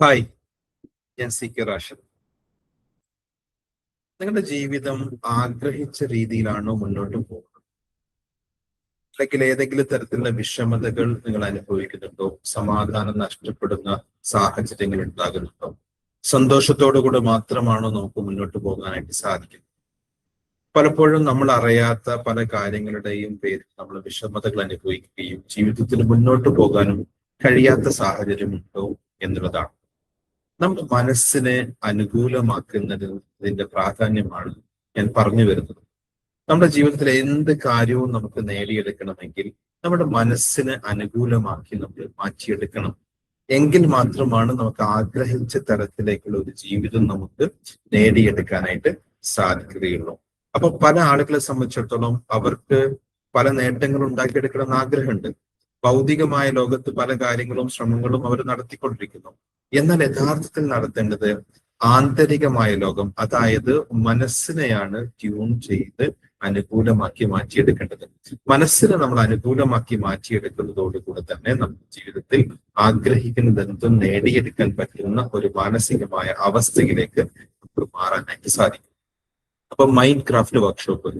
Hi, ഞാൻ CK Rashid. നിങ്ങളുടെ ജീവിതം ആഗ്രഹിച്ച രീതിയിലാണോ മുന്നോട്ട് പോകുന്നത്? അല്ലെങ്കിൽ ഏതെങ്കിലും തരത്തിലുള്ള വിഷമതകൾ നിങ്ങൾ അനുഭവിക്കുന്നുണ്ടോ? സമാധാനം നഷ്ടപ്പെടുന്ന സാഹചര്യങ്ങൾ ഉണ്ടാകുന്നുണ്ടോ? സന്തോഷത്തോടു കൂടെ മാത്രമാണോ നമുക്ക് മുന്നോട്ട് പോകാനായിട്ട് സാധിക്കുന്നത്? പലപ്പോഴും നമ്മൾ അറിയാത്ത പല കാര്യങ്ങളുടെയും പേരിൽ നമ്മൾ വിഷമതകൾ അനുഭവിക്കുകയും ജീവിതത്തിൽ മുന്നോട്ട് പോകാനും കഴിയാത്ത സാഹചര്യമുണ്ടോ എന്നുള്ളതാണ്. നമ്മുടെ മനസ്സിനെ അനുകൂലമാക്കുന്നതിന്റെ പ്രാധാന്യമാണ് ഞാൻ പറഞ്ഞു വരുന്നത്. നമ്മുടെ ജീവിതത്തിലെ എന്ത് കാര്യവും നമുക്ക് നേടിയെടുക്കണമെങ്കിൽ നമ്മുടെ മനസ്സിനെ അനുകൂലമാക്കി നമ്മൾ മാറ്റിയെടുക്കണം. എങ്കിൽ മാത്രമാണ് നമുക്ക് ആഗ്രഹിച്ച തരത്തിലേക്കുള്ള ഒരു ജീവിതം നമുക്ക് നേടിയെടുക്കാനായിട്ട് സാധിക്കുകയുള്ളൂ. അപ്പൊ പല ആളുകളെ സംബന്ധിച്ചിടത്തോളം അവർക്ക് പല നേട്ടങ്ങളും ഉണ്ടാക്കിയെടുക്കണമെന്ന് ആഗ്രഹമുണ്ട്. ഭൗതികമായ ലോകത്ത് പല കാര്യങ്ങളും ശ്രമങ്ങളും അവർ നടത്തിക്കൊണ്ടിരിക്കുന്നു. എന്നാൽ യഥാർത്ഥത്തിൽ നടത്തേണ്ടത് ആന്തരികമായ ലോകം, അതായത് മനസ്സിനെയാണ് ട്യൂൺ ചെയ്ത് അനുകൂലമാക്കി മാറ്റിയെടുക്കേണ്ടത്. മനസ്സിനെ നമ്മൾ അനുകൂലമാക്കി മാറ്റിയെടുക്കുന്നതോടുകൂടെ തന്നെ നമ്മുടെ ജീവിതത്തിൽ ആഗ്രഹിക്കുന്നതെന്തും നേടിയെടുക്കാൻ പറ്റുന്ന ഒരു മാനസികമായ അവസ്ഥയിലേക്ക് നമുക്ക് മാറാനായിട്ട് സാധിക്കും. അപ്പൊ മൈൻഡ് ക്രാഫ്റ്റ് വർക്ക്ഷോപ്പ്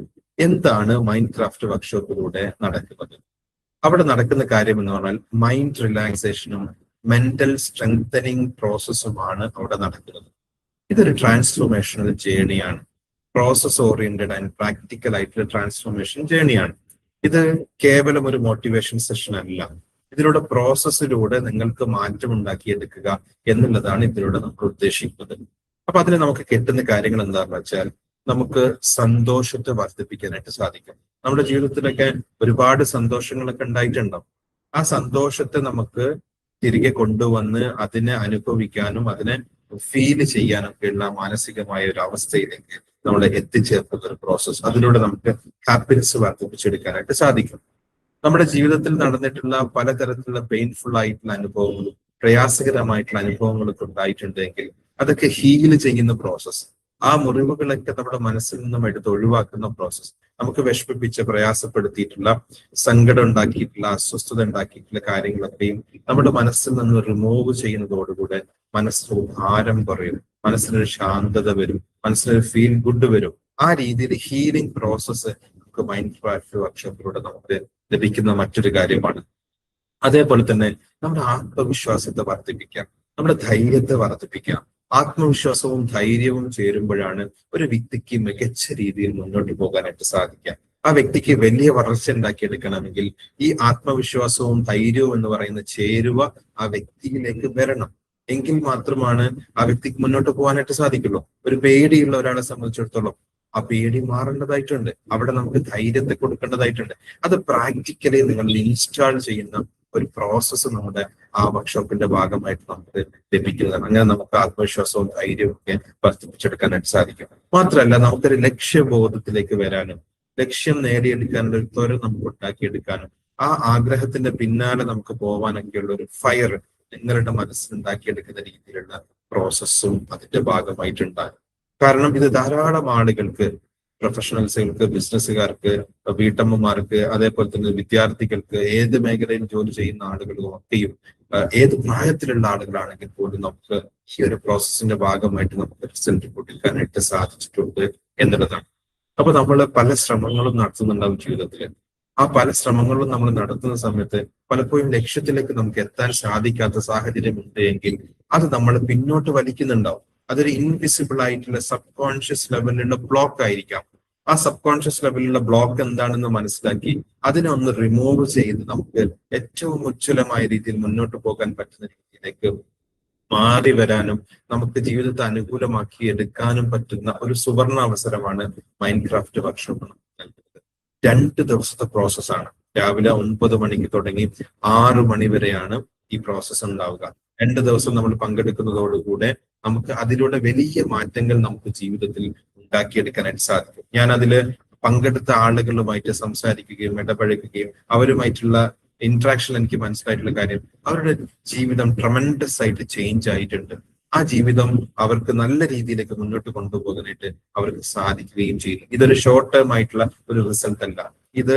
എന്താണ്? മൈൻഡ് ക്രാഫ്റ്റ് വർക്ക്ഷോപ്പിലൂടെ നടക്കുന്നത്, അവിടെ നടക്കുന്ന കാര്യം എന്ന് പറഞ്ഞാൽ മൈൻഡ് റിലാക്സേഷനും മെന്റൽ സ്ട്രെങ്തനിങ് പ്രോസസ്സുമാണ് അവിടെ നടക്കുന്നത്. ഇതൊരു ട്രാൻസ്ഫോർമേഷണൽ ജേണിയാണ്. പ്രോസസ് ഓറിയന്റഡ് ആൻഡ് പ്രാക്ടിക്കൽ ആയിട്ടുള്ള ട്രാൻസ്ഫോർമേഷൻ ജേണിയാണ്. ഇത് കേവലം ഒരു മോട്ടിവേഷൻ സെഷൻ അല്ല. ഇതിലൂടെ പ്രോസസ്സിലൂടെ നിങ്ങൾക്ക് മാറ്റം ഉണ്ടാക്കിയെടുക്കുക എന്നുള്ളതാണ് ഇതിലൂടെ നമ്മൾ ഉദ്ദേശിക്കുന്നത്. അപ്പൊ അതിന് നമുക്ക് കിട്ടുന്ന കാര്യങ്ങൾ എന്താണെന്ന് വെച്ചാൽ നമുക്ക് സന്തോഷത്തെ വർദ്ധിപ്പിക്കാനായിട്ട് സാധിക്കും. നമ്മുടെ ജീവിതത്തിലൊക്കെ ഒരുപാട് സന്തോഷങ്ങളൊക്കെ ഉണ്ടായിട്ടുണ്ടാവും. ആ സന്തോഷത്തെ നമുക്ക് തിരികെ കൊണ്ടുവന്ന് അതിനെ അനുഭവിക്കാനും അതിനെ ഫീൽ ചെയ്യാനൊക്കെയുള്ള മാനസികമായ ഒരു അവസ്ഥയിലേക്ക് നമ്മൾ എത്തിച്ചേർക്കുന്ന ഒരു പ്രോസസ്സ്. അതിലൂടെ നമുക്ക് ഹാപ്പിനെസ് വർദ്ധിപ്പിച്ചെടുക്കാനായിട്ട് സാധിക്കും. നമ്മുടെ ജീവിതത്തിൽ നടന്നിട്ടുള്ള പലതരത്തിലുള്ള പെയിൻഫുൾ ആയിട്ടുള്ള അനുഭവങ്ങളും പ്രയാസകരമായിട്ടുള്ള അനുഭവങ്ങളൊക്കെ ഉണ്ടായിട്ടുണ്ടെങ്കിൽ അതൊക്കെ ഹീൽ ചെയ്യുന്ന പ്രോസസ്സ്. ആ മുറിവുകളൊക്കെ നമ്മുടെ മനസ്സിൽ നിന്നും എടുത്ത് ഒഴിവാക്കുന്ന പ്രോസസ്സ്. നമുക്ക് വിഷമിപ്പിച്ച് പ്രയാസപ്പെടുത്തിയിട്ടുള്ള, സങ്കടം ഉണ്ടാക്കിയിട്ടുള്ള, അസ്വസ്ഥത ഉണ്ടാക്കിയിട്ടുള്ള കാര്യങ്ങളൊക്കെയും നമ്മുടെ മനസ്സിൽ നിന്ന് റിമൂവ് ചെയ്യുന്നതോടുകൂടെ മനസ്സിന് ഭാരം കുറയും, മനസ്സിനൊരു ശാന്തത വരും, മനസ്സിനൊരു ഫീൽ ഗുഡ് വരും. ആ രീതിയിൽ ഹീലിംഗ് പ്രോസസ്സ് നമുക്ക് മൈൻഡ് ക്രാഫ്റ്റ് വർക്ക്ഷോപ്പിലൂടെ നമുക്ക് ലഭിക്കുന്ന മറ്റൊരു കാര്യമാണ്. അതേപോലെ തന്നെ നമ്മുടെ ആത്മവിശ്വാസത്തെ വർദ്ധിപ്പിക്കാം, നമ്മുടെ ധൈര്യത്തെ വർദ്ധിപ്പിക്കാം. ആത്മവിശ്വാസവും ധൈര്യവും ചേരുമ്പോഴാണ് ഒരു വ്യക്തിക്ക് മികച്ച രീതിയിൽ മുന്നോട്ട് പോകാനായിട്ട് സാധിക്കുക. ആ വ്യക്തിക്ക് വലിയ വളർച്ച ഉണ്ടാക്കിയെടുക്കണമെങ്കിൽ ഈ ആത്മവിശ്വാസവും ധൈര്യവും എന്ന് പറയുന്ന ചേരുവ ആ വ്യക്തിയിലേക്ക് വരണം. എങ്കിൽ മാത്രമാണ് ആ വ്യക്തിക്ക് മുന്നോട്ട് പോകാനായിട്ട് സാധിക്കുള്ളൂ. ഒരു പേടിയുള്ള ഒരാളെ സംബന്ധിച്ചിടത്തോളം ആ പേടി മാറേണ്ടതായിട്ടുണ്ട്. അവിടെ നമുക്ക് ധൈര്യത്തെ കൊടുക്കേണ്ടതായിട്ടുണ്ട്. അത് പ്രാക്ടിക്കലി നിങ്ങൾ ഇൻസ്റ്റാൾ ചെയ്യുന്ന ഒരു പ്രോസസ്സ് നമ്മുടെ ആ വർക്ക്ഷോപ്പിന്റെ ഭാഗമായിട്ട് നമുക്ക് ലഭിക്കുന്നതാണ്. അങ്ങനെ നമുക്ക് ആത്മവിശ്വാസവും ധൈര്യവും ഒക്കെ വർദ്ധിപ്പിച്ചെടുക്കാനായിട്ട് സാധിക്കും. മാത്രമല്ല നമുക്കൊരു ലക്ഷ്യബോധത്തിലേക്ക് വരാനും ലക്ഷ്യം നേടിയെടുക്കാനുള്ള ഒരു ത്വര നമുക്ക് ഉണ്ടാക്കിയെടുക്കാനും ആ ആഗ്രഹത്തിന്റെ പിന്നാലെ നമുക്ക് പോകാനൊക്കെയുള്ള ഒരു ഫയർ നിങ്ങളുടെ മനസ്സിലുണ്ടാക്കിയെടുക്കുന്ന രീതിയിലുള്ള പ്രോസസ്സും അതിന്റെ ഭാഗമായിട്ടുണ്ടാകും. കാരണം ഇത് ധാരാളം ആളുകൾക്ക്, പ്രൊഫഷണൽസുകൾക്ക്, ബിസിനസ്സുകാർക്ക്, വീട്ടമ്മമാർക്ക്, അതേപോലെ തന്നെ വിദ്യാർത്ഥികൾക്ക്, ഏത് മേഖലയിൽ ജോലി ചെയ്യുന്ന ആളുകളും ഒക്കെയും ഏത് പ്രായത്തിലുള്ള ആളുകളാണെങ്കിൽ പോലും നമുക്ക് ഈ ഒരു പ്രോസസ്സിന്റെ ഭാഗമായിട്ട് നമുക്ക് റിസൾട്ട് കൊടുക്കാനായിട്ട് സാധിച്ചിട്ടുണ്ട് എന്നുള്ളതാണ്. അപ്പൊ നമ്മൾ പല ശ്രമങ്ങളും നടത്തുന്നുണ്ടാവും ജീവിതത്തിൽ. ആ പല ശ്രമങ്ങളും നമ്മൾ നടത്തുന്ന സമയത്ത് പലപ്പോഴും ലക്ഷ്യത്തിലേക്ക് നമുക്ക് എത്താൻ സാധിക്കാത്ത സാഹചര്യം ഉണ്ട് എങ്കിൽ അത് നമ്മൾ പിന്നോട്ട് വലിക്കുന്നുണ്ടാവും. അതൊരു ഇൻവിസിബിൾ ആയിട്ടുള്ള സബ് കോൺഷ്യസ് ലെവലിലുള്ള ബ്ലോക്ക് ആയിരിക്കാം. ആ സബ് കോൺഷ്യസ് ലെവലിലുള്ള ബ്ലോക്ക് എന്താണെന്ന് മനസ്സിലാക്കി അതിനെ ഒന്ന് റിമൂവ് ചെയ്ത് നമുക്ക് ഏറ്റവും ഉജ്ജ്വലമായ രീതിയിൽ മുന്നോട്ട് പോകാൻ പറ്റുന്ന രീതിയിലേക്ക് മാറി വരാനും നമുക്ക് ജീവിതത്തെ അനുകൂലമാക്കി എടുക്കാനും പറ്റുന്ന ഒരു സുവർണ അവസരമാണ് മൈൻഡ് ക്രാഫ്റ്റ് വർക്ക്ഷോപ്പ് നൽകുന്നത്. 2 ദിവസത്തെ പ്രോസസ്സാണ്. രാവിലെ 9 മണിക്ക് തുടങ്ങി 6 മണി വരെയാണ് ഈ പ്രോസസ്സ് ഉണ്ടാവുക. 2 ദിവസം നമ്മൾ പങ്കെടുക്കുന്നതോടുകൂടെ നമുക്ക് അതിലൂടെ വലിയ മാറ്റങ്ങൾ നമുക്ക് ജീവിതത്തിൽ ഉണ്ടാക്കിയെടുക്കാനായിട്ട് സാധിക്കും. ഞാൻ അതില് പങ്കെടുത്ത ആളുകളുമായിട്ട് സംസാരിക്കുകയും ഇടപഴകുകയും അവരുമായിട്ടുള്ള ഇന്ററാക്ഷൻ എനിക്ക് മനസ്സിലായിട്ടുള്ള കാര്യം, അവരുടെ ജീവിതം ട്രമൻഡസ് ആയിട്ട് ചേഞ്ച് ആയിട്ടുണ്ട്. ആ ജീവിതം അവർക്ക് നല്ല രീതിയിലേക്ക് മുന്നോട്ട് കൊണ്ടുപോകാനായിട്ട് അവർക്ക് സാധിക്കുകയും ചെയ്യും. ഇതൊരു ഷോർട്ട് ടേം ആയിട്ടുള്ള ഒരു റിസൾട്ട് അല്ല. ഇത്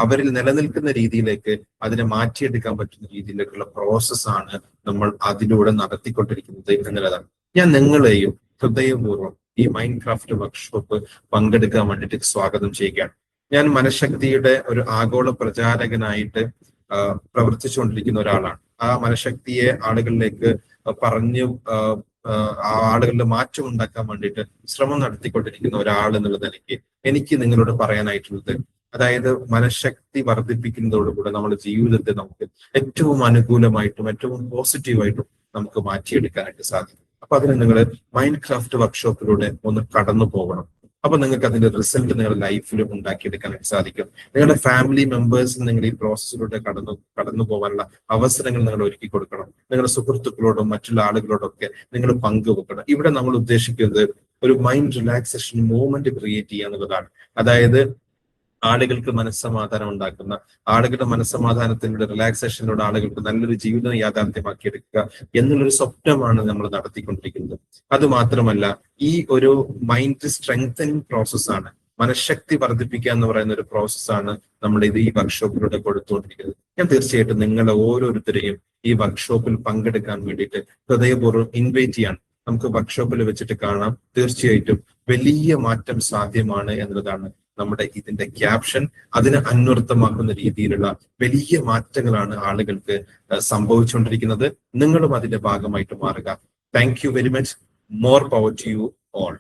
അവരിൽ നിലനിൽക്കുന്ന രീതിയിലേക്ക് അതിനെ മാറ്റിയെടുക്കാൻ പറ്റുന്ന രീതിയിലേക്കുള്ള പ്രോസസ്സാണ് നമ്മൾ അതിലൂടെ നടത്തിക്കൊണ്ടിരിക്കുന്നത് എന്നുള്ളതാണ്. ഞാൻ നിങ്ങളെയും ഹൃദയപൂർവ്വം ഈ മൈൻഡ് ക്രാഫ്റ്റ് വർക്ക്ഷോപ്പ് പങ്കെടുക്കാൻ വേണ്ടിയിട്ട് സ്വാഗതം ചെയ്യുകയാണ്. ഞാൻ മനഃശക്തിയുടെ ഒരു ആഗോള പ്രചാരകനായിട്ട് പ്രവർത്തിച്ചുകൊണ്ടിരിക്കുന്ന ഒരാളാണ്. ആ മനഃശക്തിയെ ആളുകളിലേക്ക് പറഞ്ഞു ആളുകളുടെ മാറ്റം ഉണ്ടാക്കാൻ വേണ്ടിയിട്ട് ശ്രമം നടത്തിക്കൊണ്ടിരിക്കുന്ന ഒരാൾ എന്നുള്ള നിലയ്ക്ക് എനിക്ക് നിങ്ങളോട് പറയാനായിട്ടുള്ളത്, അതായത് മനഃശക്തി വർദ്ധിപ്പിക്കുന്നതോടുകൂടെ നമ്മുടെ ജീവിതത്തെ നമുക്ക് ഏറ്റവും അനുകൂലമായിട്ടും ഏറ്റവും പോസിറ്റീവായിട്ടും നമുക്ക് മാറ്റിയെടുക്കാനായിട്ട് സാധിക്കും. അപ്പൊ അതിന് നിങ്ങൾ മൈൻഡ് ക്രാഫ്റ്റ് വർക്ക്ഷോപ്പിലൂടെ ഒന്ന് കടന്നു പോകണം. അപ്പൊ നിങ്ങൾക്ക് അതിന്റെ റിസൾട്ട് നിങ്ങളുടെ ലൈഫിൽ ഉണ്ടാക്കിയെടുക്കാനായിട്ട് സാധിക്കും. നിങ്ങളുടെ ഫാമിലി മെമ്പേഴ്സിന് നിങ്ങൾ ഈ പ്രോസസ്സിലൂടെ കടന്നു പോകാനുള്ള അവസരങ്ങൾ നിങ്ങൾ ഒരുക്കി കൊടുക്കണം. നിങ്ങളുടെ സുഹൃത്തുക്കളോടും മറ്റുള്ള ആളുകളോടൊക്കെ നിങ്ങൾ പങ്കുവെക്കണം. ഇവിടെ നമ്മൾ ഉദ്ദേശിക്കുന്നത് ഒരു മൈൻഡ് റിലാക്സേഷൻ മൂവ്മെന്റ് ക്രിയേറ്റ് ചെയ്യുക എന്നുള്ളതാണ്. അതായത് ആളുകൾക്ക് മനസ്സമാധാനം ഉണ്ടാക്കുന്ന, ആളുകളുടെ മനസ്സമാധാനത്തിലൂടെ റിലാക്സേഷനിലൂടെ ആളുകൾക്ക് നല്ലൊരു ജീവിതം യാഥാർത്ഥ്യമാക്കിയെടുക്കുക എന്നുള്ളൊരു സ്വപ്നമാണ് നമ്മൾ നടത്തിക്കൊണ്ടിരിക്കുന്നത്. അത് മാത്രമല്ല, ഈ ഒരു മൈൻഡ് സ്ട്രെങ്തനിങ് പ്രോസസ്സാണ്, മനഃശക്തി വർദ്ധിപ്പിക്കുക എന്ന് പറയുന്ന ഒരു പ്രോസസ്സാണ് നമ്മൾ ഈ വർക്ക്ഷോപ്പിലൂടെ കൊടുത്തുകൊണ്ടിരിക്കുന്നത്. ഞാൻ തീർച്ചയായിട്ടും നിങ്ങളെ ഓരോരുത്തരെയും ഈ വർക്ക്ഷോപ്പിൽ പങ്കെടുക്കാൻ വേണ്ടിയിട്ട് ഹൃദയപൂർവ്വം ഇൻവൈറ്റ് ചെയ്യാണ്. നമുക്ക് വർക്ക്ഷോപ്പിൽ വെച്ചിട്ട് കാണാം. തീർച്ചയായിട്ടും വലിയ മാറ്റം സാധ്യമാണ് എന്നതാണ് നമ്മുടെ ഇതിന്റെ ക്യാപ്ഷൻ. അതിനെ അന്വർത്ഥമാക്കുന്ന രീതിയിലുള്ള വലിയ മാറ്റങ്ങളാണ് ആളുകൾക്ക് സംഭവിച്ചുകൊണ്ടിരിക്കുന്നത്. നിങ്ങളും അതിന്റെ ഭാഗമായിട്ട് മാറുക. Thank you very much. More power to you all.